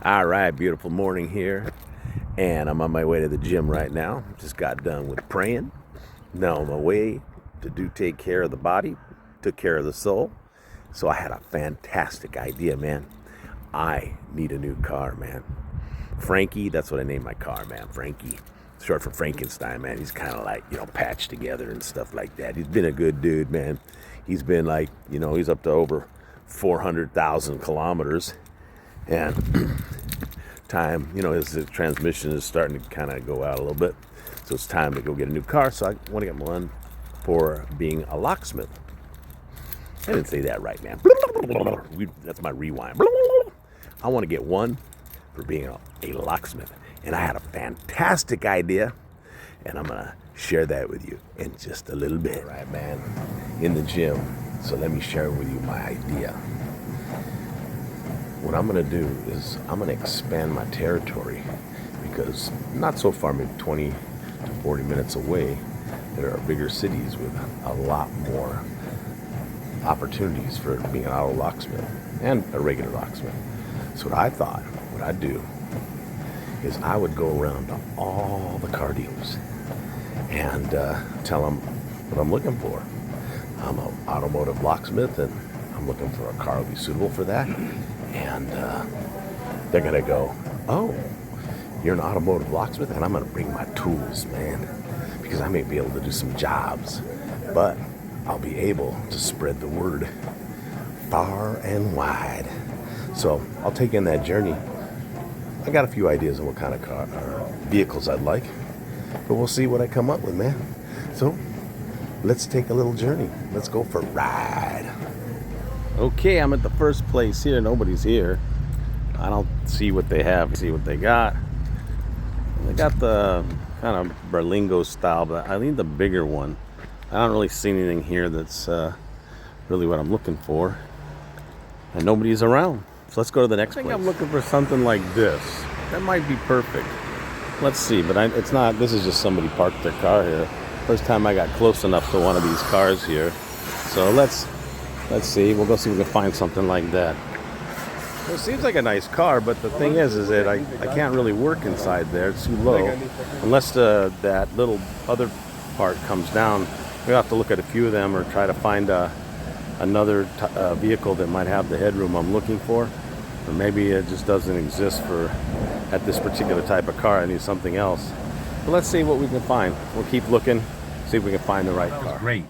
All right, beautiful morning here, and I'm on my way to the gym right now. Just got done with praying. Now on my way to take care of the body, took care of the soul. So I had a fantastic idea, man. I need a new car, man. Frankie, that's what I named my car, man. Frankie, short for Frankenstein, man. He's kind of like, patched together and stuff like that. He's been a good dude, man. He's been like, he's up to over 400,000 kilometers. And time, his transmission is starting to kind of go out a little bit. So it's time to go get a new car. So I want to get one for being a locksmith. I didn't say that right, man. That's my rewind. I want to get one for being a locksmith. And I had a fantastic idea, and I'm going to share that with you in just a little bit. All right, man, in the gym. So let me share with you my idea. What I'm going to do is I'm going to expand my territory because not so far, maybe 20 to 40 minutes away, there are bigger cities with a lot more opportunities for being an auto locksmith and a regular locksmith. So what I thought, what I'd do is I would go around to all the car dealers and tell them what I'm looking for. I'm an automotive locksmith and I'm looking for a car that will be suitable for that. And they're going to go, oh, you're an automotive locksmith? And I'm going to bring my tools, man, because I may be able to do some jobs, but I'll be able to spread the word far and wide. So I'll take in that journey. I got a few ideas on what kind of car or vehicles I'd like, but we'll see what I come up with, man. So let's take a little journey. Let's go for a ride. Okay, I'm at the first place here. Nobody's here. I don't see what they have. See what they got. They got the kind of Berlingo style, but I need the bigger one. I don't really see anything here that's really what I'm looking for. And nobody's around. So let's go to the next place. I think I'm looking for something like this. That might be perfect. Let's see, but it's not. This is just somebody parked their car here. First time I got close enough to one of these cars here. So let's see. We'll go see if we can find something like that. Well, it seems like a nice car, but the thing is that I can't really work inside there. It's too low. Unless that little other part comes down, we'll have to look at a few of them or try to find another vehicle that might have the headroom I'm looking for. Or maybe it just doesn't exist at this particular type of car. I need something else. But let's see what we can find. We'll keep looking, see if we can find the right car. That was great.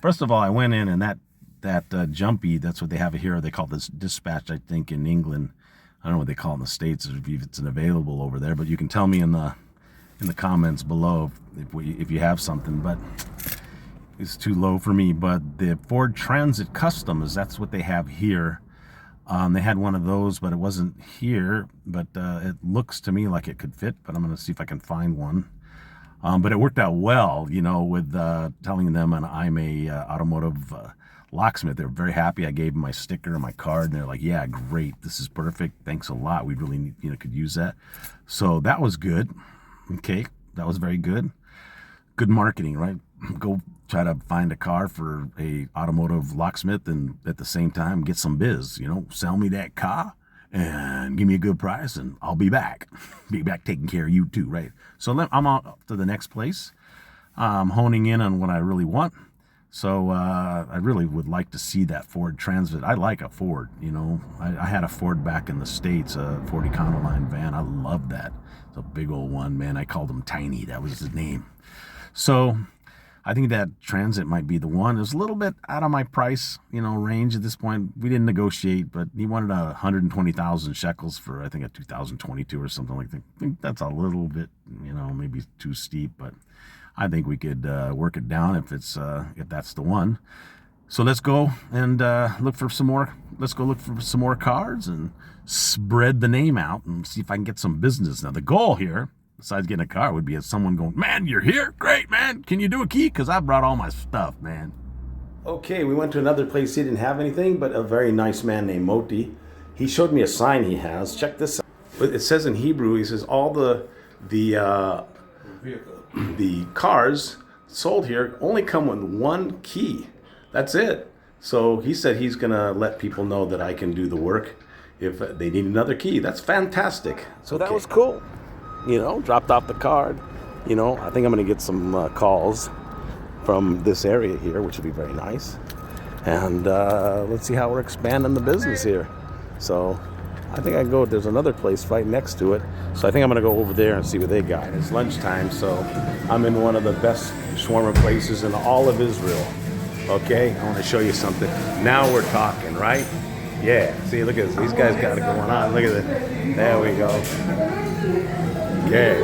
First of all, I went in and that jumpy, that's what they have here. They call this dispatch, I think, in England. I don't know what they call it in the States, if it's available over there, but you can tell me in the comments below if you have something. But it's too low for me. But the Ford Transit Custom that's what they have here. They had one of those, but it wasn't here. But it looks to me like it could fit. But I'm going to see if I can find one. But it worked out well, with telling them I'm a automotive locksmith. They were very happy. I gave them my sticker and my card, and they're like, "Yeah, great. This is perfect. Thanks a lot. We really could use that." So that was good. Okay, that was very good. Good marketing, right? Go try to find a car for a automotive locksmith, and at the same time get some biz. Sell me that car and give me a good price, and I'll be back. Be back taking care of you too, right? So I'm on to the next place. I'm honing in on what I really want. So I really would like to see that Ford Transit. I like a Ford, I had a Ford back in the States, a Ford Econoline van. I love that. It's a big old one, man. I called him Tiny. That was his name. So I think that Transit might be the one. It was a little bit out of my price, range at this point. We didn't negotiate, but he wanted 120,000 shekels for, I think, a 2022 or something like that. I think that's a little bit, maybe too steep, but I think we could work it down if that's the one. So let's go and look for some more. Let's go look for some more cars and spread the name out and see if I can get some business. Now the goal here, besides getting a car, would be someone going, "Man, you're here? Great, man. Can you do a key? Because I brought all my stuff, man." Okay, we went to another place. He didn't have anything, but a very nice man named Moti. He showed me a sign he has. Check this out. It says in Hebrew, he says all the cars sold here only come with one key. That's it. So he said he's going to let people know that I can do the work if they need another key. That's fantastic. So That was cool. Dropped off the card. I think I'm going to get some calls from this area here, which would be very nice. And let's see how we're expanding the business here. So I think I can go, there's another place right next to it. So I think I'm going to go over there and see what they got. It's lunchtime, so I'm in one of the best shawarma places in all of Israel. Okay, I want to show you something. Now we're talking, right? Yeah, see, look at this. These guys got it going on. Look at it. There we go. Okay,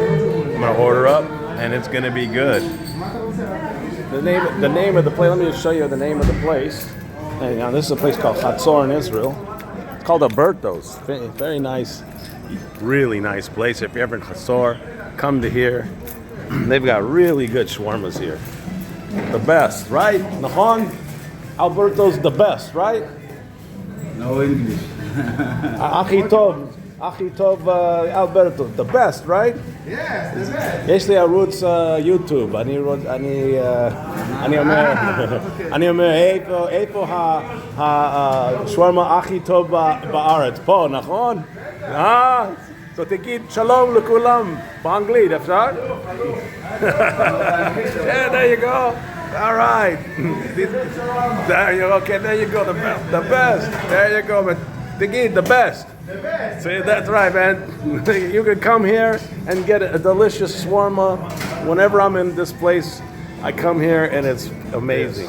I'm going to order up, and it's going to be good. The name of the place, let me just show you the name of the place. Hang on, this is a place called Chatzor in Israel. It's called Alberto's. Very nice, really nice place. If you're ever in Chatzor, come to here. They've got really good shawarmas here. The best, right? Nahon? Alberto's the best, right? No English. Achi Tov Alberto, the best, right? Yes, the best. יש לי ערוץ יוטיוב, אני אומר, איפה השווארמה הכי טוב בארץ? פה, נכון? So תגיד שלום לכולם, באנגלית, אפשר? Yeah, there you go. All right. There you go, the best. There you go, but תגיד, the best. See, that's right, man. You can come here and get a delicious shawarma. Whenever I'm in this place, I come here and it's amazing.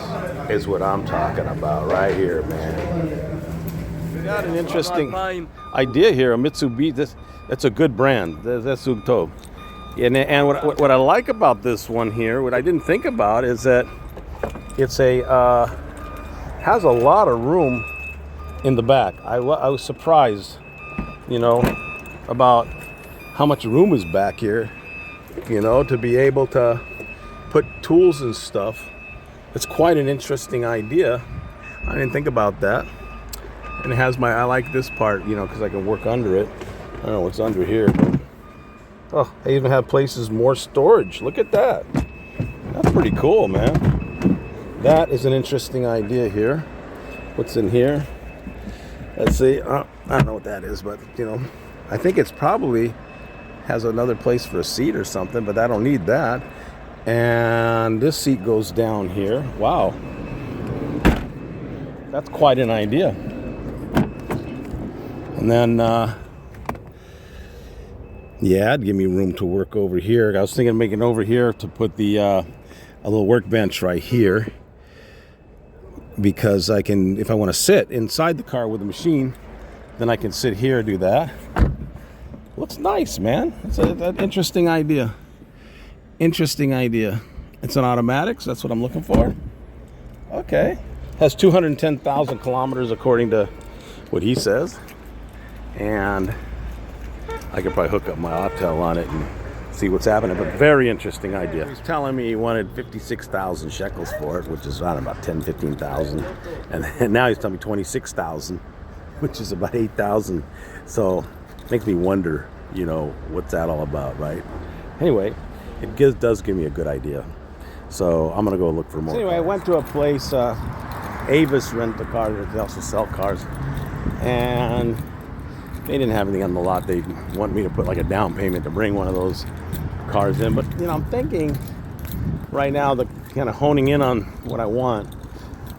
Is what I'm talking about right here, man. We got an interesting idea here. A Mitsubishi. That's a good brand. That's Zug Tov. And what I like about this one here, what I didn't think about, is that it's has a lot of room in the back. I was surprised, about how much room is back here, to be able to put tools and stuff. It's quite an interesting idea. I didn't think about that. And it has I like this part, because I can work under it. I don't know what's under here, but they even have places, more storage. Look at that. That's pretty cool, man. That is an interesting idea here. What's in here? Let's see. I don't know what that is, but I think it's probably has another place for a seat or something, but I don't need that. And this seat goes down here. Wow. That's quite an idea. And then, it'd give me room to work over here. I was thinking of making over here to put the a little workbench right here, because I can, if I want to sit inside the car with the machine, then I can sit here and do that. Looks nice, man. It's an interesting idea. Interesting idea. It's an automatic, so that's what I'm looking for. Okay. Has 210,000 kilometers according to what he says. And I could probably hook up my Autel on it and see what's happening, but very interesting idea. He's telling me he wanted 56,000 shekels for it, which is around about 10, 15,000. And now he's telling me 26,000, which is about 8,000. So it makes me wonder, what's that all about, right? Anyway, it does give me a good idea. So I'm going to go look for more. So anyway, cars. I went to a place, Avis Rent-A-Car, they also sell cars. And they didn't have anything on the lot. They want me to put like a down payment to bring one of those cars in. But, I'm thinking right now, the kind of honing in on what I want.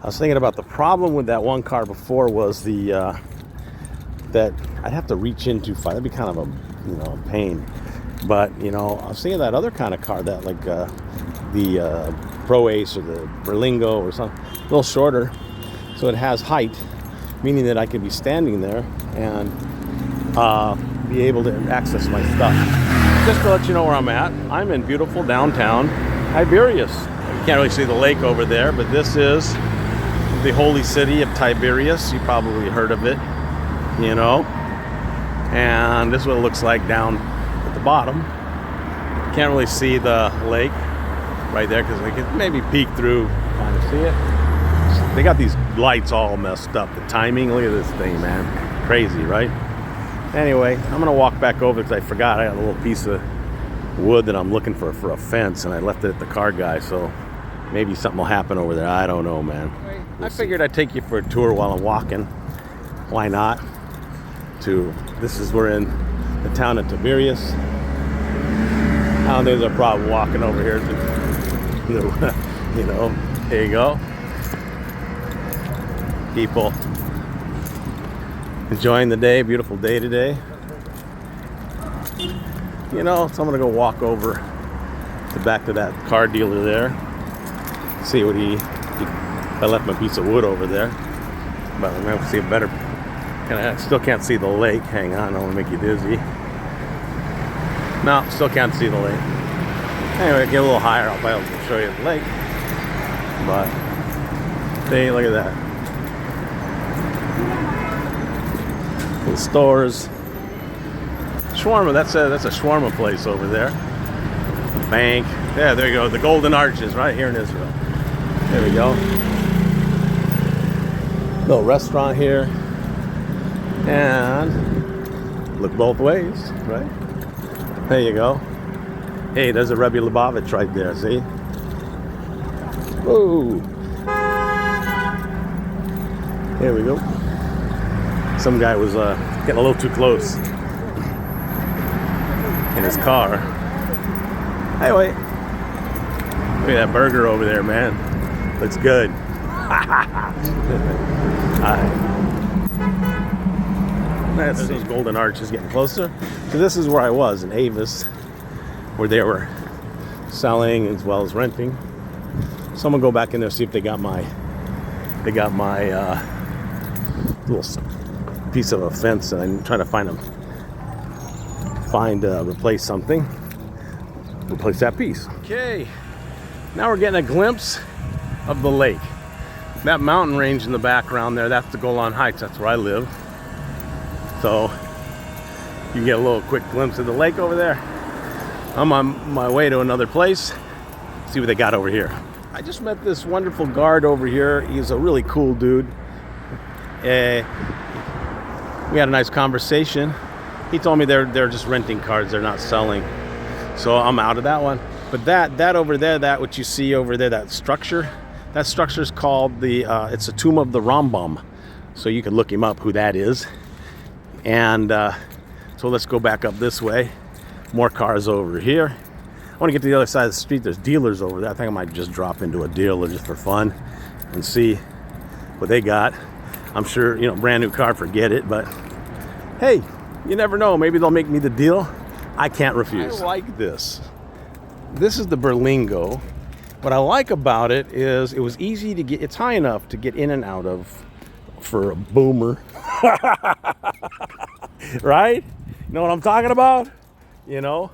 I was thinking about the problem with that one car before was that I'd have to reach in too far. That'd be kind of a pain. But, I was thinking that other kind of car, that like the Pro Ace or the Berlingo or something, a little shorter. So it has height, meaning that I can be standing there and be able to access my stuff. Just to let you know where I'm at, I'm in beautiful downtown Tiberias. You can't really see the lake over there, but this is the holy city of Tiberias. You probably heard of it, And this is what it looks like down at the bottom. Can't really see the lake right there because we can maybe peek through, kind of see it. They got these lights all messed up. The timing, look at this thing, man. Crazy, right? Anyway, I'm gonna walk back over because I forgot I got a little piece of wood that I'm looking for a fence, and I left it at the car guy, so maybe something will happen over there. I don't know, man. I figured I'd take you for a tour while I'm walking. Why not? we're in the town of Tiberias. I don't think there's a problem walking over here. You know, here you go. People enjoying the day, beautiful day today. You know, so I'm gonna go walk over to back to that car dealer there. See what I left my piece of wood over there. But I'm gonna see a better, and I still can't see the lake. Hang on, I don't wanna make you dizzy. No, still can't see the lake. Anyway, get a little higher, I'll probably show you the lake. But, hey, look at that. Little stores. Shawarma, that's a shawarma place over there. Bank. Yeah, there you go. The Golden Arches right here in Israel. There we go. Little restaurant here. And look both ways, right? There you go. Hey, there's a Rebbe Lubavitch right there, see? Whoa. Here we go. Some guy was getting a little too close in his car. Anyway, look at that burger over there, man. Looks good. That's those Golden Arches getting closer. So this is where I was in Avis, where they were selling as well as renting. So I'm gonna go back in there see if they got my little piece of a fence, and I'm trying to replace something. Replace that piece. Okay, now we're getting a glimpse of the lake. That mountain range in the background there, that's the Golan Heights. That's where I live. So you get a little quick glimpse of the lake over there. I'm on my way to another place. See what they got over here. I just met this wonderful guard over here. He's a really cool dude. We had a nice conversation. He told me they're just renting cars, they're not selling. So I'm out of that one. But that over there, that what you see over there, that structure is called it's a tomb of the Rambam. So you can look him up who that is. And so let's go back up this way. More cars over here. I want to get to the other side of the street. There's dealers over there. I think I might just drop into a dealer just for fun and see what they got. I'm sure, you know, brand new car, forget it, but hey, you never know. Maybe they'll make me the deal. I can't refuse. I like this. This is the Berlingo. What I like about it is it was easy to get, it's high enough to get in and out of for a boomer. Right? You know what I'm talking about? You know?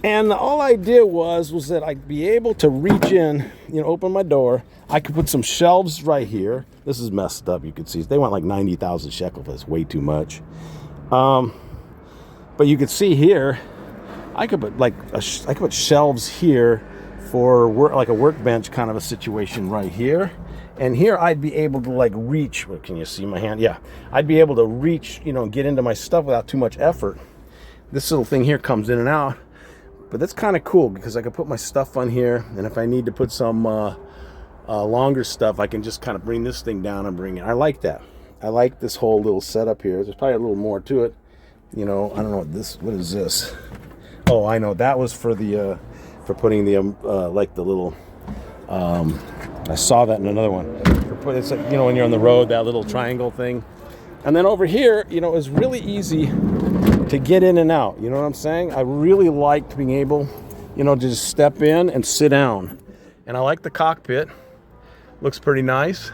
And all I did was that I'd be able to reach in, you know, open my door. I could put some shelves right here. This is messed up, you can see. They want like 90,000 shekels. That's way too much. But you can see here, I could put I could put shelves here for work, like a workbench kind of a situation right here. And here I'd be able to like reach. Can you see my hand? Yeah, I'd be able to reach, you know, and get into my stuff without too much effort. This little thing here comes in and out. But that's kind of cool because I can put my stuff on here, and if I need to put some longer stuff, I can just kind of bring this thing down and bring it. I like that. I like this whole little setup here. There's probably a little more to it. You know, I don't know what is this? Oh, I know. That was for the for putting the like the little. I saw that in another one. It's like, you know, when you're on the road, that little triangle thing. And then over here, you know, it's really easy to get in and out. You know what I'm saying? I really liked being able, you know, to just step in and sit down. And I like the cockpit. Looks pretty nice.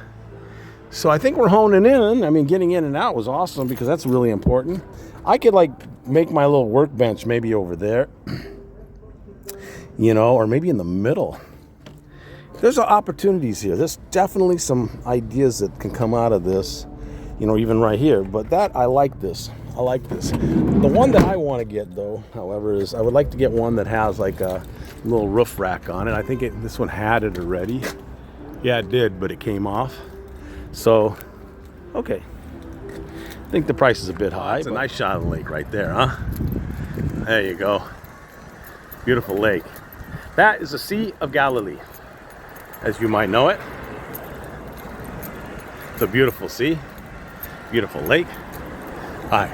So I think we're honing in. I mean, getting in and out was awesome because that's really important. I could like make my little workbench maybe over there, you know, or maybe in the middle. There's opportunities here. There's definitely some ideas that can come out of this, you know, even right here. But I like this. I like this. The one that I want to get, though, however, is I would like to get one that has like a little roof rack on it. I think this one had it already. Yeah, it did, but it came off. So, okay. I think the price is a bit high. It's a nice shot of the lake right there, huh? There you go. Beautiful lake. That is the Sea of Galilee, as you might know it. It's a beautiful sea, beautiful lake. Hi.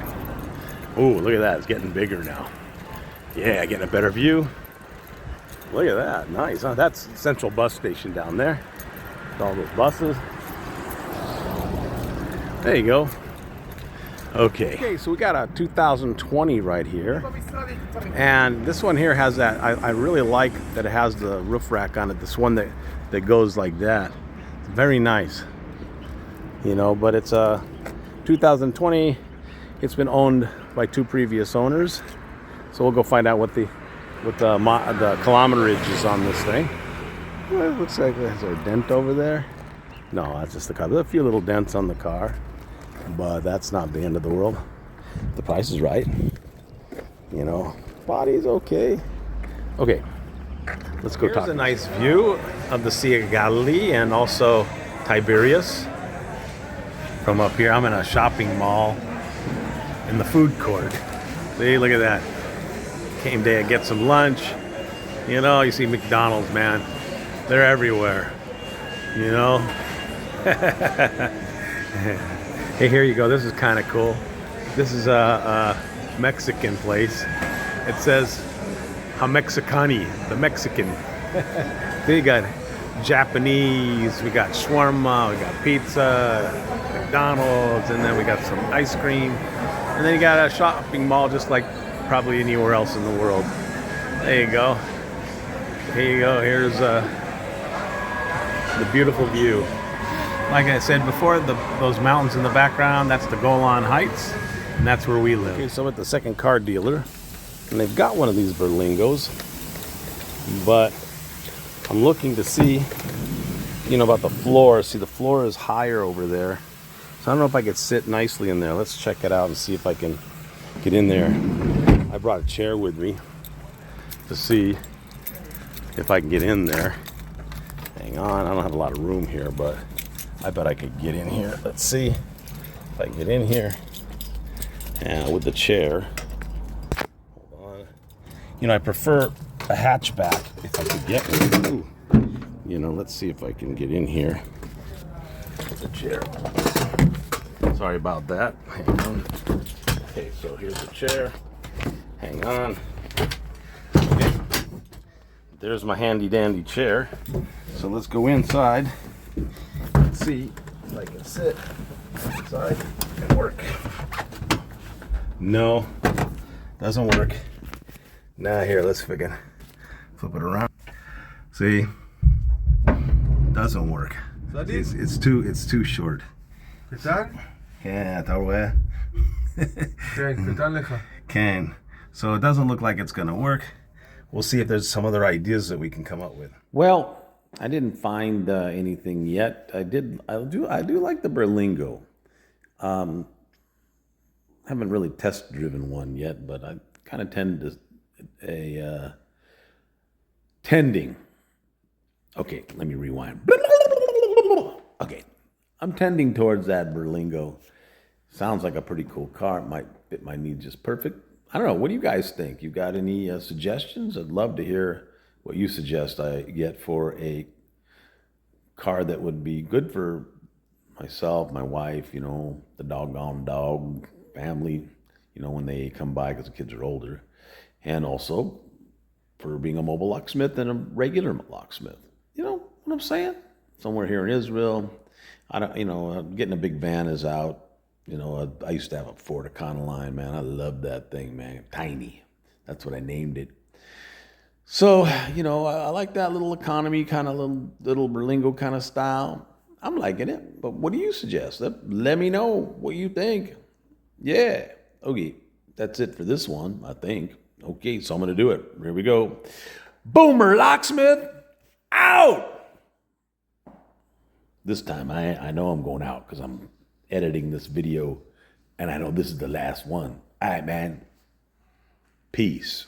Ooh, look at that. It's getting bigger now. Yeah, getting a better view. Look at that. Nice. Huh? That's Central Bus Station down there. With all those buses. There you go. Okay, so we got a 2020 right here. And this one here has that. I really like that it has the roof rack on it. This one that goes like that. It's very nice. You know, but it's a 2020. It's been owned by 2 previous owners. So we'll go find out what the kilometerage is on this thing. Well, it looks like there's a dent over there. No, that's just the car. There's a few little dents on the car, but that's not the end of the world. The price is right. You know, body's okay. Okay, let's go talk. Here's a nice view of the Sea of Galilee and also Tiberias from up here. I'm in a shopping mall in the food court. See, look at that. Came to get some lunch. You know, you see McDonald's, man. They're everywhere. You know? Hey, here you go. This is kind of cool. This is a Mexican place. It says Mexicani, the Mexican. Then you got Japanese, we got shawarma, we got pizza, McDonald's, and then we got some ice cream. And then you got a shopping mall just like probably anywhere else in the world. There you go. Here you go. Here's the beautiful view. Like I said before, those mountains in the background, that's the Golan Heights, and that's where we live. Okay, so I'm at the second car dealer, and they've got one of these Berlingos, but I'm looking to see, you know, about the floor. See, the floor is higher over there, so I don't know if I could sit nicely in there. Let's check it out and see if I can get in there. I brought a chair with me to see if I can get in there. Hang on, I don't have a lot of room here, but I bet I could get in here. Let's see if I can get in here. And with the chair. Hold on. You know, I prefer a hatchback if I could get one. Ooh. You know, let's see if I can get in here with the chair. Sorry about that. Hang on. Okay, so here's the chair. Hang on. Okay. There's my handy dandy chair. So let's go inside. Let's see if I can sit inside and work. No, doesn't work. Now here, let's see if I can flip it around. See, doesn't work. It's too short. Yeah, can. So it doesn't look like it's gonna work. We'll see if there's some other ideas that we can come up with. Well, I didn't find anything yet. I do like the Berlingo. Haven't really test driven one yet, but I kind of tending. Okay, let me rewind. Okay, I'm tending towards that Berlingo. Sounds like a pretty cool car. It might fit my needs just perfect. I don't know. What do you guys think? You got any suggestions? I'd love to hear what you suggest I get for a car that would be good for myself, my wife, you know, the doggone dog, family, you know, when they come by because the kids are older. And also for being a mobile locksmith and a regular locksmith. You know what I'm saying? Somewhere here in Israel, getting a big van is out. You know, I used to have a Ford Econoline, man. I love that thing, man. Tiny. That's what I named it. So, you know, I like that little economy kind of little Berlingo kind of style. I'm liking it. But what do you suggest? Let me know what you think. Yeah. Okay. That's it for this one, I think. Okay, so I'm going to do it. Here we go. Boomer Locksmith, out! This time, I know I'm going out because I'm editing this video, and I know this is the last one. All right, man. Peace.